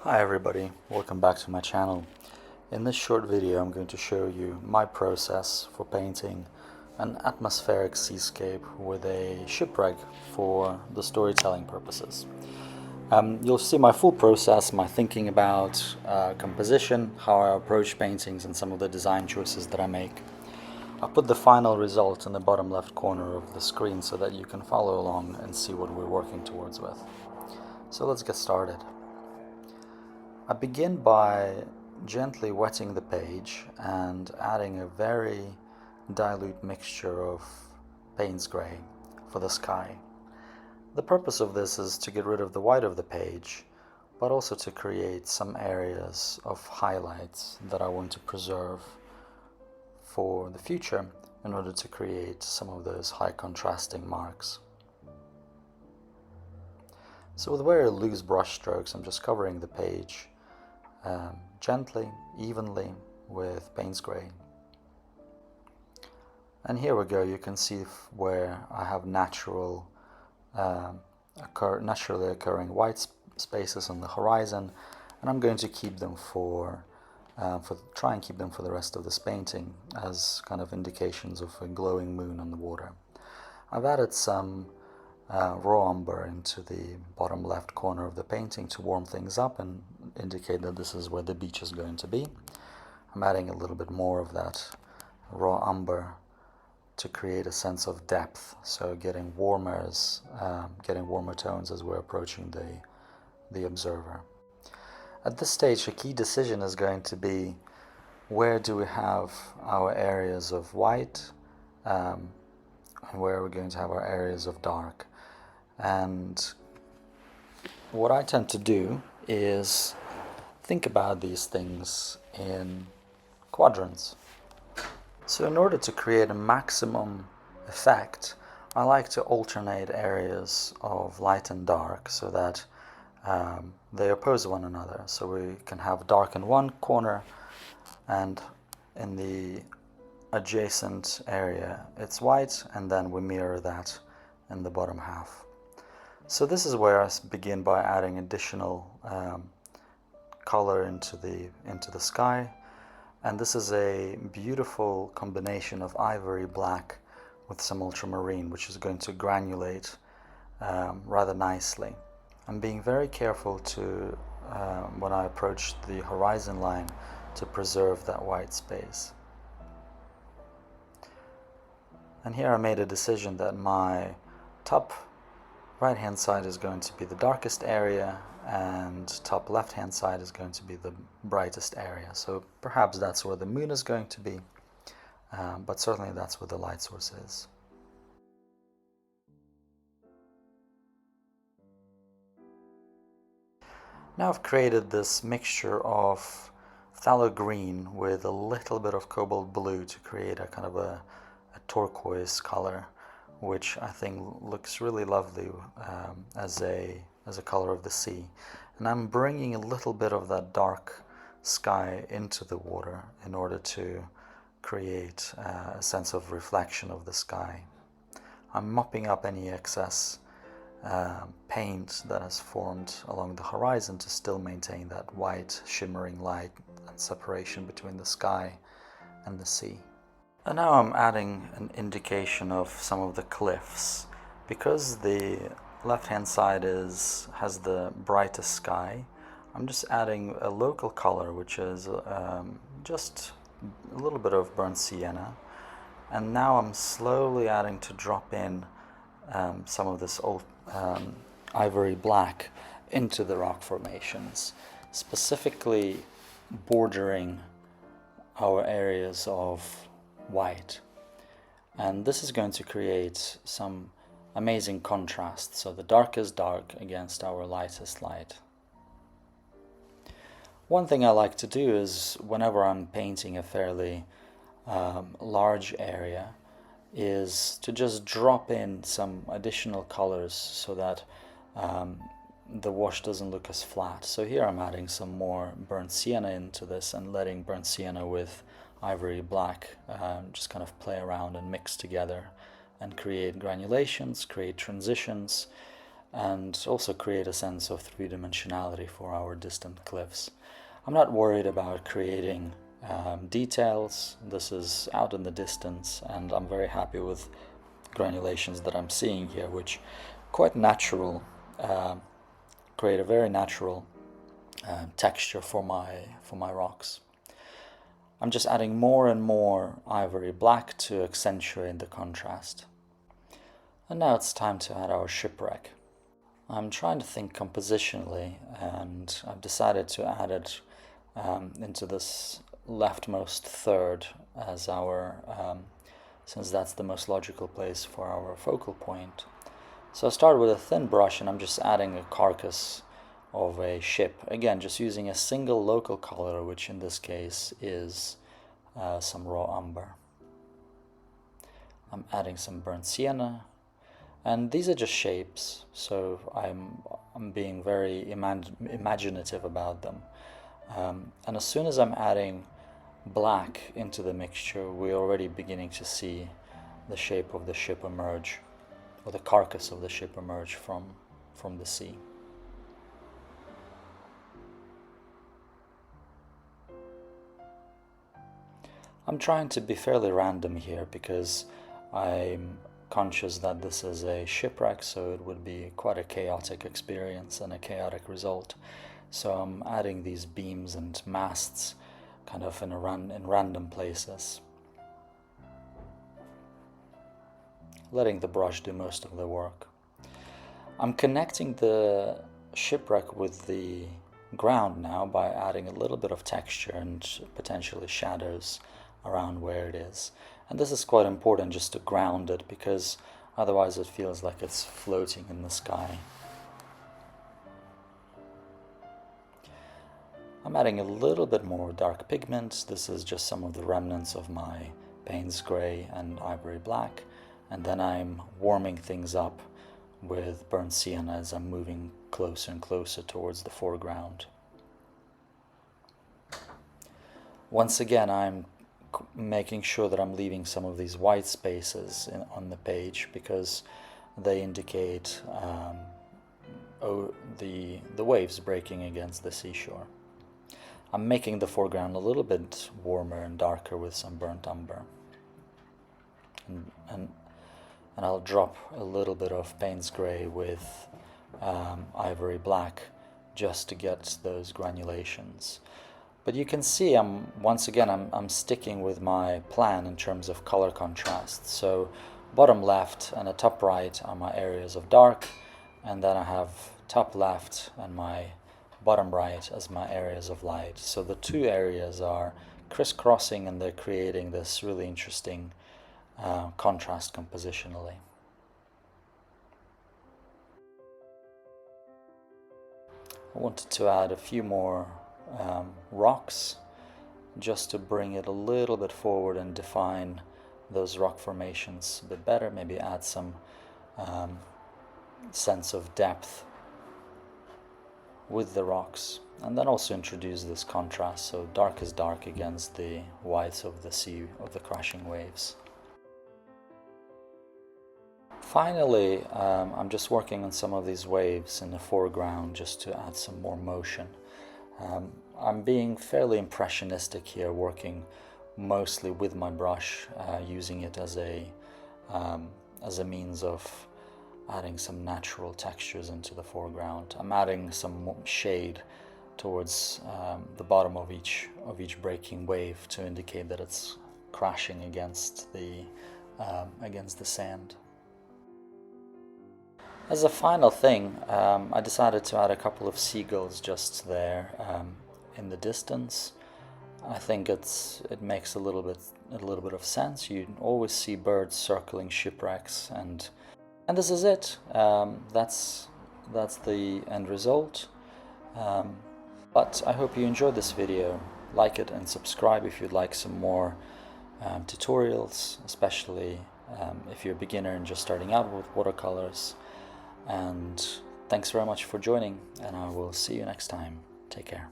Hi everybody, welcome back to my channel. In this short video I'm going to show you my process for painting an atmospheric seascape with a shipwreck for the storytelling purposes. You'll see my full process, my thinking about composition, how I approach paintings and some of the design choices that I make. I'll put the final result in the bottom left corner of the screen so that you can follow along and see what we're working towards with. So let's get started. I begin by gently wetting the page and adding a very dilute mixture of Payne's grey for the sky. The purpose of this is to get rid of the white of the page, but also to create some areas of highlights that I want to preserve for the future in order to create some of those high contrasting marks. So with very loose brush strokes, I'm just covering the page gently, evenly with Payne's grey. And here we go, you can see where I have naturally occurring white spaces on the horizon, and I'm going to keep them try and keep them for the rest of this painting as kind of indications of a glowing moon on the water. I've added some raw umber into the bottom left corner of the painting to warm things up and indicate that this is where the beach is going to be. I'm adding a little bit more of that raw umber to create a sense of depth, so getting warmer tones as we're approaching the observer. At this stage, a key decision is going to be where do we have our areas of white and where are we going to have our areas of dark. And what I tend to do is think about these things in quadrants. So in order to create a maximum effect, I like to alternate areas of light and dark so that they oppose one another. So we can have dark in one corner and in the adjacent area it's white, and then we mirror that in the bottom half. So this is where I begin by adding additional color into the sky, and this is a beautiful combination of ivory black with some ultramarine, which is going to granulate rather nicely. I'm being very careful to when I approach the horizon line to preserve that white space. And here I made a decision that my top right hand side is going to be the darkest area and top left hand side is going to be the brightest area. So perhaps that's where the moon is going to be, but certainly that's where the light source is. Now I've created this mixture of phthalo green with a little bit of cobalt blue to create a kind of a turquoise color, which I think looks really lovely as a color of the sea. And I'm bringing a little bit of that dark sky into the water in order to create a sense of reflection of the sky. I'm mopping up any excess paint that has formed along the horizon to still maintain that white shimmering light and separation between the sky and the sea. And now I'm adding an indication of some of the cliffs. Because the left-hand side has the brightest sky, I'm just adding a local color, which is just a little bit of burnt sienna. And now I'm slowly adding to drop in some of this old ivory black into the rock formations, specifically bordering our areas of white. And this is going to create some amazing contrast, so the darkest dark against our lightest light. One thing I like to do is, whenever I'm painting a fairly large area, is to just drop in some additional colors so that the wash doesn't look as flat. So here I'm adding some more burnt sienna into this and letting burnt sienna with ivory black just kind of play around and mix together and create granulations, create transitions, and also create a sense of three-dimensionality for our distant cliffs. I'm not worried about creating details. This is out in the distance, and I'm very happy with granulations that I'm seeing here, which quite natural, create a very natural texture for my rocks. I'm just adding more and more ivory black to accentuate the contrast. And now it's time to add our shipwreck. I'm trying to think compositionally, and I've decided to add it into this leftmost third as our, since that's the most logical place for our focal point. So I start with a thin brush, and I'm just adding a carcass of a ship. Again, just using a single local color, which in this case is some raw umber. I'm adding some burnt sienna. And these are just shapes, so I'm being very imaginative about them. And as soon as I'm adding black into the mixture, we're already beginning to see the shape of the ship emerge, or the carcass of the ship emerge from the sea. I'm trying to be fairly random here because I'm conscious that this is a shipwreck, so it would be quite a chaotic experience and a chaotic result. So I'm adding these beams and masts kind of in random places, letting the brush do most of the work. I'm connecting the shipwreck with the ground now by adding a little bit of texture and potentially shadows around where it is. And this is quite important, just to ground it, because otherwise it feels like it's floating in the sky. I'm adding a little bit more dark pigment. This is just some of the remnants of my Payne's Grey and Ivory Black. And then I'm warming things up with burnt sienna as I'm moving closer and closer towards the foreground. Once again, I'm making sure that I'm leaving some of these white spaces on the page, because they indicate the waves breaking against the seashore. I'm making the foreground a little bit warmer and darker with some burnt umber. And I'll drop a little bit of Payne's Grey with Ivory Black just to get those granulations. But you can see once again I'm sticking with my plan in terms of color contrast. So bottom left and the top right are my areas of dark, and then I have top left and my bottom right as my areas of light. So the two areas are crisscrossing, and they're creating this really interesting contrast compositionally. I wanted to add a few more rocks just to bring it a little bit forward and define those rock formations a bit better, maybe add some sense of depth with the rocks, and then also introduce this contrast, so dark is dark against the whites of the sea, of the crashing waves. Finally, I'm just working on some of these waves in the foreground just to add some more motion. I'm being fairly impressionistic here, working mostly with my brush, using it as a means of adding some natural textures into the foreground. I'm adding some shade towards the bottom of each breaking wave to indicate that it's crashing against the sand. As a final thing, I decided to add a couple of seagulls just there in the distance. I think it makes a little bit of sense. You always see birds circling shipwrecks, and this is it. That's the end result. But I hope you enjoyed this video. Like it and subscribe if you'd like some more tutorials, especially if you're a beginner and just starting out with watercolors. And thanks very much for joining, and I will see you next time. Take care.